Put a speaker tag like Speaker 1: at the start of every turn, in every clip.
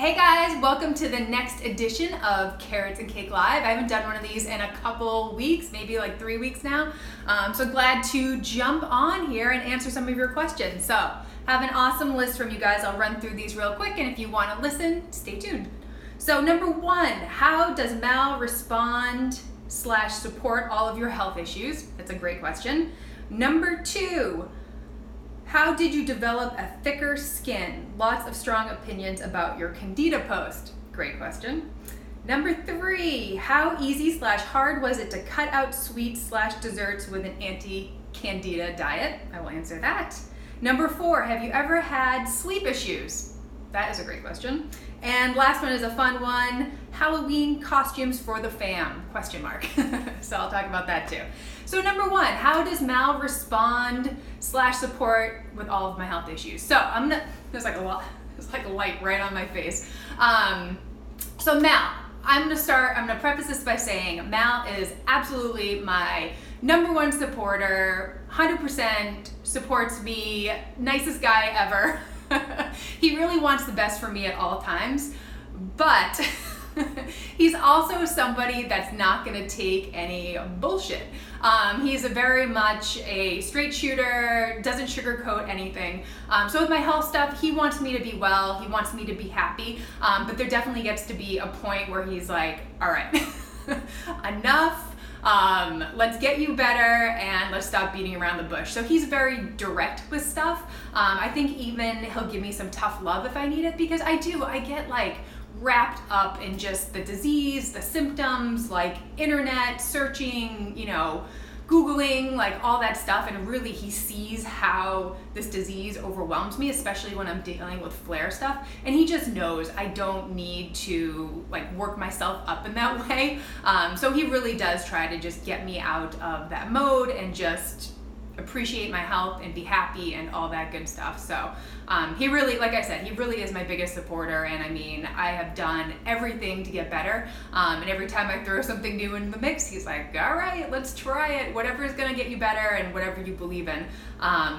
Speaker 1: Hey guys, welcome to the next edition of Carrots and Cake Live. I haven't done one of these in a couple weeks, maybe like 3 weeks now. So glad to jump on here and answer some of your questions. So have an awesome list from you guys. I'll run through these real quick, and if you want to listen, stay tuned. So number one, how does Mal respond/support all of your health issues? That's a great question. Number two, how did you develop a thicker skin? Lots of strong opinions about your Candida post. Great question. Number three, how easy/hard was it to cut out sweets/desserts with an anti-Candida diet? I will answer that. Number four, have you ever had sleep issues? That is a great question. And last one is a fun one, Halloween costumes for the fam, ? So I'll talk about that too. So number one, how does Mal respond/support with all of my health issues? So there's like a light right on my face. So Mal, I'm gonna preface this by saying Mal is absolutely my number one supporter, 100% supports me, nicest guy ever. He really wants the best for me at all times, but he's also somebody that's not gonna take any bullshit. He's very much a straight shooter, doesn't sugarcoat anything. So with my health stuff, he wants me to be well, he wants me to be happy, but there definitely gets to be a point where he's like, all right, enough. Let's get you better and let's stop beating around the bush. So he's very direct with stuff. I think even he'll give me some tough love if I need it, because I get like wrapped up in just the disease, the symptoms, like internet searching, Googling, like all that stuff, and really he sees how this disease overwhelms me, especially when I'm dealing with flare stuff, and he just knows I don't need to like work myself up in that way. So he really does try to just get me out of that mode and just appreciate my health and be happy and all that good stuff. So he really, like I said, he really is my biggest supporter, and I mean, I have done everything to get better, and every time I throw something new into the mix, he's like, all right, let's try it, whatever is gonna get you better and whatever you believe in.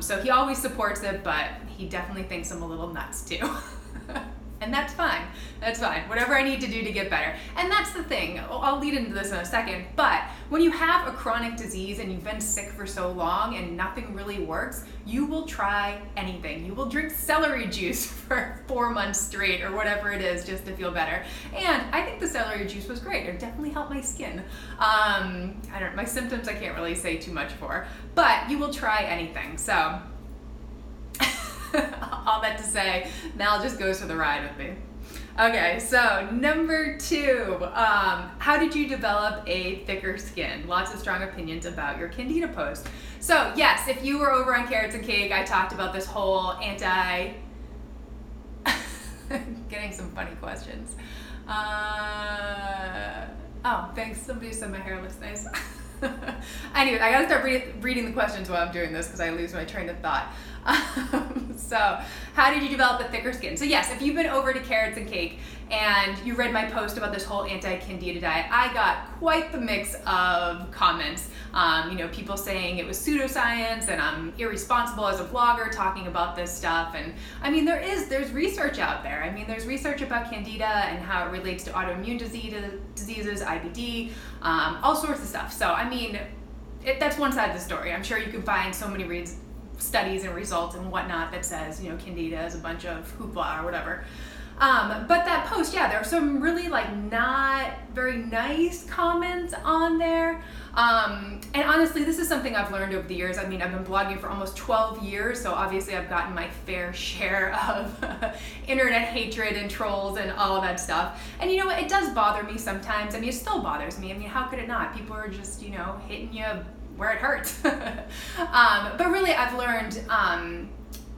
Speaker 1: So he always supports it, but he definitely thinks I'm a little nuts too. And that's fine. That's fine. Whatever I need to do to get better. And that's the thing. I'll lead into this in a second. But when you have a chronic disease and you've been sick for so long and nothing really works, you will try anything. You will drink celery juice for 4 months straight or whatever it is just to feel better. And I think the celery juice was great. It definitely helped my skin. My symptoms I can't really say too much for. But you will try anything. So all that to say, Mal just goes for the ride with me. Okay, so number two, how did you develop a thicker skin? Lots of strong opinions about your Candida post. So yes, if you were over on Carrots and Cake, I talked about this whole getting some funny questions. Oh, thanks, somebody said my hair looks nice. Anyway, I gotta start reading the questions while I'm doing this because I lose my train of thought. So, how did you develop a thicker skin? So yes, if you've been over to Carrots and Cake and you read my post about this whole anti-Candida diet, I got quite the mix of comments. People saying it was pseudoscience and I'm irresponsible as a vlogger talking about this stuff. And I mean, there's research out there. I mean, there's research about Candida and how it relates to autoimmune diseases, IBD, all sorts of stuff. So I mean, that's one side of the story. I'm sure you can find so many studies and results and whatnot that says, Candida is a bunch of hoopla or whatever. But that post, yeah, there are some really not very nice comments on there. And honestly, this is something I've learned over the years. I mean, I've been blogging for almost 12 years, so obviously I've gotten my fair share of internet hatred and trolls and all that stuff. And it does bother me sometimes. I mean, it still bothers me. I mean, how could it not? People are just, hitting you where it hurts. But really, I've learned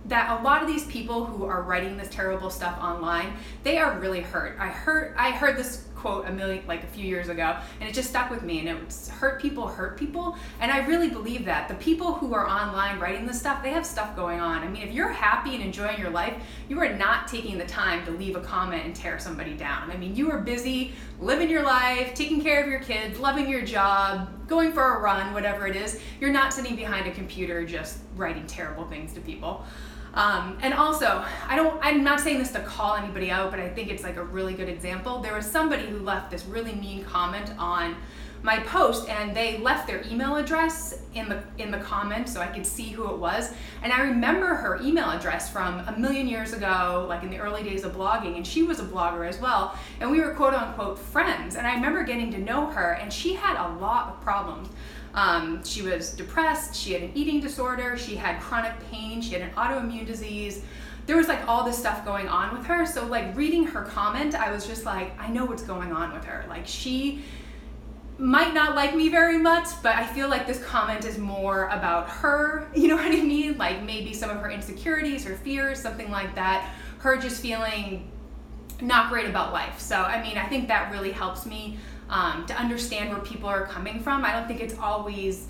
Speaker 1: that a lot of these people who are writing this terrible stuff online, they are really hurt. I heard this quote a few years ago, and it just stuck with me, and it's hurt people, and I really believe that. The people who are online writing this stuff, they have stuff going on. I mean, if you're happy and enjoying your life, you are not taking the time to leave a comment and tear somebody down. I mean, you are busy living your life, taking care of your kids, loving your job, going for a run, whatever it is. You're not sitting behind a computer just writing terrible things to people. And also, I'm not saying this to call anybody out, but I think it's like a really good example. There was somebody who left this really mean comment on my post, and they left their email address in the comment so I could see who it was. And I remember her email address from a million years ago, like in the early days of blogging, and she was a blogger as well. And we were quote unquote friends. And I remember getting to know her, and she had a lot of problems. She was depressed, she had an eating disorder, she had chronic pain, she had an autoimmune disease. There was like all this stuff going on with her. So like reading her comment, I was just like, I know what's going on with her. Like she might not like me very much, but I feel like this comment is more about her, you know what I mean? Like maybe some of her insecurities or fears, something like that. Her just feeling not great about life. So, I mean, I think that really helps me to understand where people are coming from. I don't think it's always,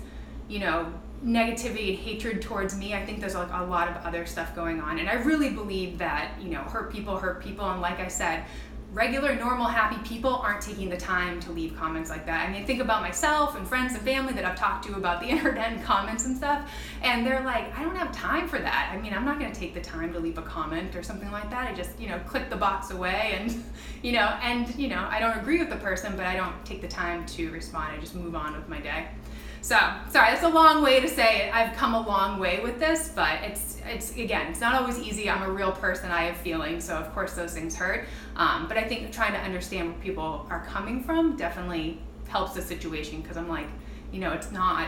Speaker 1: you know, negativity and hatred towards me. I think there's like a lot of other stuff going on. And I really believe that, you know, hurt people. And like I said, regular, normal, happy people aren't taking the time to leave comments like that. I mean, think about myself and friends and family that I've talked to about the internet and comments and stuff, and they're like, I don't have time for that. I mean, I'm not gonna take the time to leave a comment or something like that. I just, you know, click the box away and, you know, I don't agree with the person, but I don't take the time to respond. I just move on with my day. So, sorry, that's a long way to say it. I've come a long way with this, but it's again, it's not always easy. I'm a real person. I have feelings, so of course those things hurt. But I think trying to understand where people are coming from definitely helps the situation, because I'm like, you know, it's not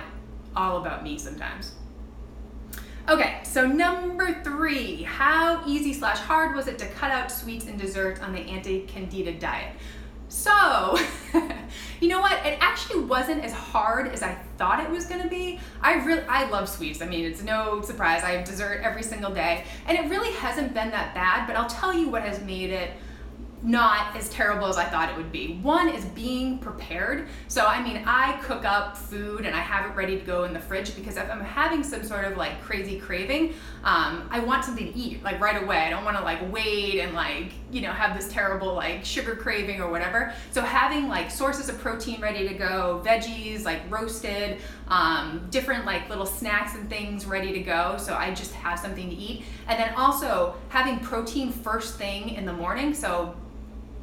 Speaker 1: all about me sometimes. Okay, so number 3, how easy/hard was it to cut out sweets and desserts on the anti-candida diet? So, you know what? It actually wasn't as hard as I thought it was gonna be. I love sweets. I mean, it's no surprise. I have dessert every single day, and it really hasn't been that bad, but I'll tell you what has made it not as terrible as I thought it would be. One is being prepared. So, I mean, I cook up food and I have it ready to go in the fridge, because if I'm having some sort of like crazy craving, I want something to eat like right away. I don't want to like wait and like, you know, have this terrible like sugar craving or whatever. So having like sources of protein ready to go, veggies like roasted, different like little snacks and things ready to go, so I just have something to eat. And then also having protein first thing in the morning. So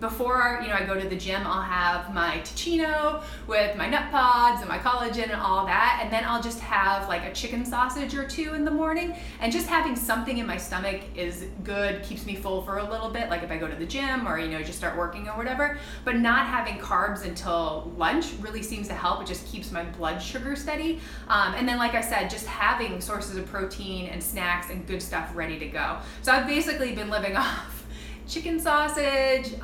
Speaker 1: before, you know, I go to the gym, I'll have my tocino with my nut pods and my collagen and all that, and then I'll just have like a chicken sausage or 2 in the morning. And just having something in my stomach is good, keeps me full for a little bit, like if I go to the gym or, you know, just start working or whatever. But not having carbs until lunch really seems to help. It just keeps my blood sugar steady. And then, like I said, just having sources of protein and snacks and good stuff ready to go. So I've basically been living off chicken sausage,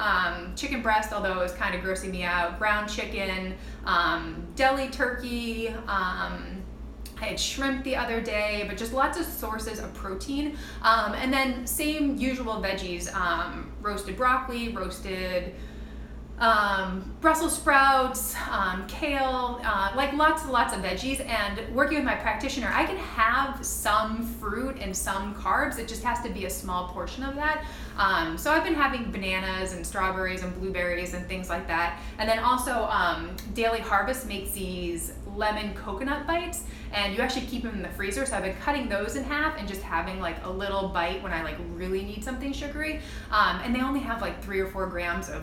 Speaker 1: chicken breast, although it was kind of grossing me out, ground chicken, deli turkey, I had shrimp the other day, but just lots of sources of protein. And then same usual veggies, roasted broccoli, roasted Brussels sprouts, kale, like lots and lots of veggies. And working with my practitioner, I can have some fruit and some carbs. It just has to be a small portion of that. So I've been having bananas and strawberries and blueberries and things like that. And then also Daily Harvest makes these lemon coconut bites, and you actually keep them in the freezer. So I've been cutting those in half and just having like a little bite when I like really need something sugary. And they only have like 3 or 4 grams of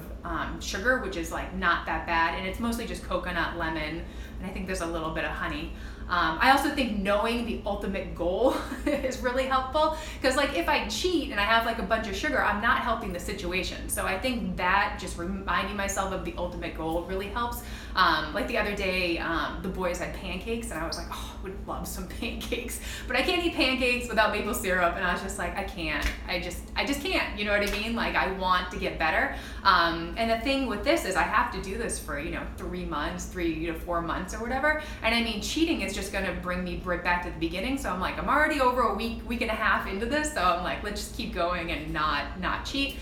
Speaker 1: sugar, which is like not that bad. And it's mostly just coconut, lemon, and I think there's a little bit of honey. I also think knowing the ultimate goal is really helpful, because like if I cheat and I have like a bunch of sugar, I'm not helping the situation. So I think that just reminding myself of the ultimate goal really helps. Like the other day, the boys had pancakes, and I was like, oh, I would love some pancakes, but I can't eat pancakes without maple syrup. And I was just like, I can't, I just can't, you know what I mean? Like I want to get better. And the thing with this is I have to do this for, you know, 3 months, 3 to 4 months or whatever. And I mean, cheating is just gonna bring me right back to the beginning. So I'm like, I'm already over a week and a half into this. So I'm like, let's just keep going and not cheat.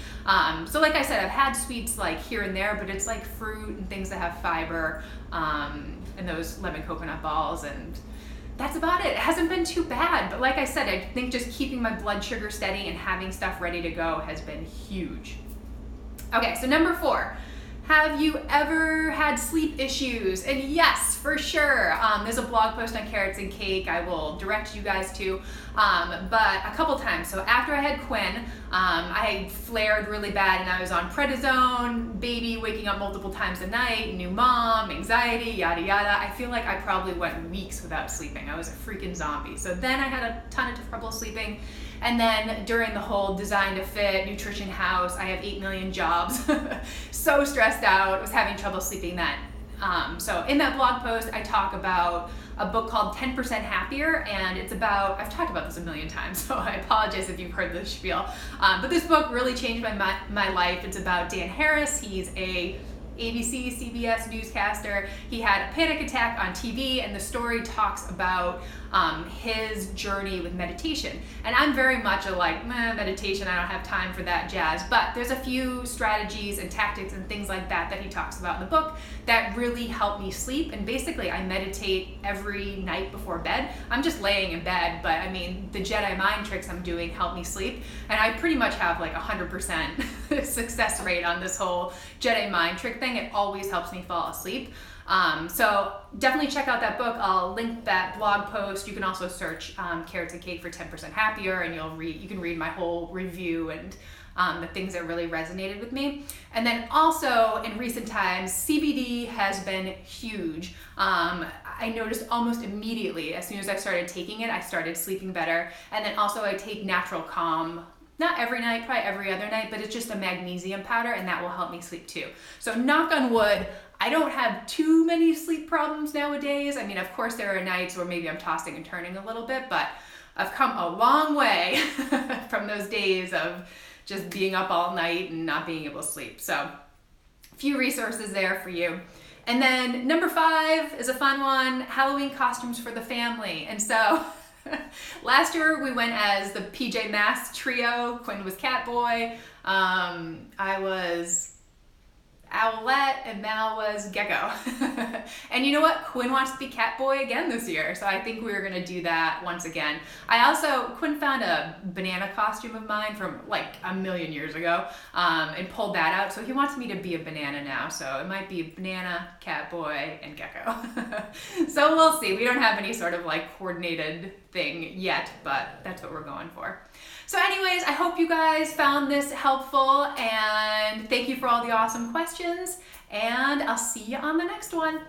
Speaker 1: So like I said, I've had sweets like here and there, but it's like fruit and things that have fiber, and those lemon coconut balls, and that's about it. It hasn't been too bad, but like I said, I think just keeping my blood sugar steady and having stuff ready to go has been huge. Okay, so number 4, Have you ever had sleep issues? And yes, for sure. There's a blog post on Carrots and Cake I will direct you guys to. But a couple times. So after I had Quinn, I flared really bad and I was on prednisone, baby waking up multiple times a night, new mom, anxiety, yada yada. I feel like I probably went weeks without sleeping. I was a freaking zombie. So then I had a ton of trouble sleeping. And then during the whole design to fit, nutrition house, I have 8 million jobs. So stressed out, was having trouble sleeping then. So in that blog post, I talk about a book called 10% Happier, and it's about, I've talked about this a million times, so I apologize if you've heard this spiel. But this book really changed my life. It's about Dan Harris. He's a ABC, CBS newscaster. He had a panic attack on TV, and the story talks about his journey with meditation. And I'm very much a meditation, I don't have time for that jazz, but there's a few strategies and tactics and things like that that he talks about in the book that really help me sleep. And basically I meditate every night before bed. I'm just laying in bed, but I mean, the Jedi mind tricks I'm doing help me sleep. And I pretty much have like 100% success rate on this whole Jedi mind trick thing. It always helps me fall asleep. So definitely check out that book. I'll link that blog post. You can also search Carrots and Cake for 10% Happier, and you can read my whole review and the things that really resonated with me. And then also in recent times, CBD has been huge. I noticed almost immediately as soon as I started taking it, I started sleeping better. And then also I take Natural Calm. Not every night, probably every other night, but it's just a magnesium powder, and that will help me sleep too. So knock on wood, I don't have too many sleep problems nowadays. I mean, of course there are nights where maybe I'm tossing and turning a little bit, but I've come a long way from those days of just being up all night and not being able to sleep. So a few resources there for you. And then number 5 is a fun one, Halloween costumes for the family. And so last year we went as the PJ Masks trio. Quinn was Catboy. I was Owlette, and Mal was Gecko. And you know what? Quinn wants to be Catboy again this year, so I think we're gonna do that once again. Quinn found a banana costume of mine from like a million years ago, and pulled that out, so he wants me to be a banana now, so it might be banana, Catboy, and Gecko. So we'll see. We don't have any sort of like coordinated thing yet, but that's what we're going for. So anyways, I hope you guys found this helpful, and thank you for all the awesome questions, and I'll see you on the next one.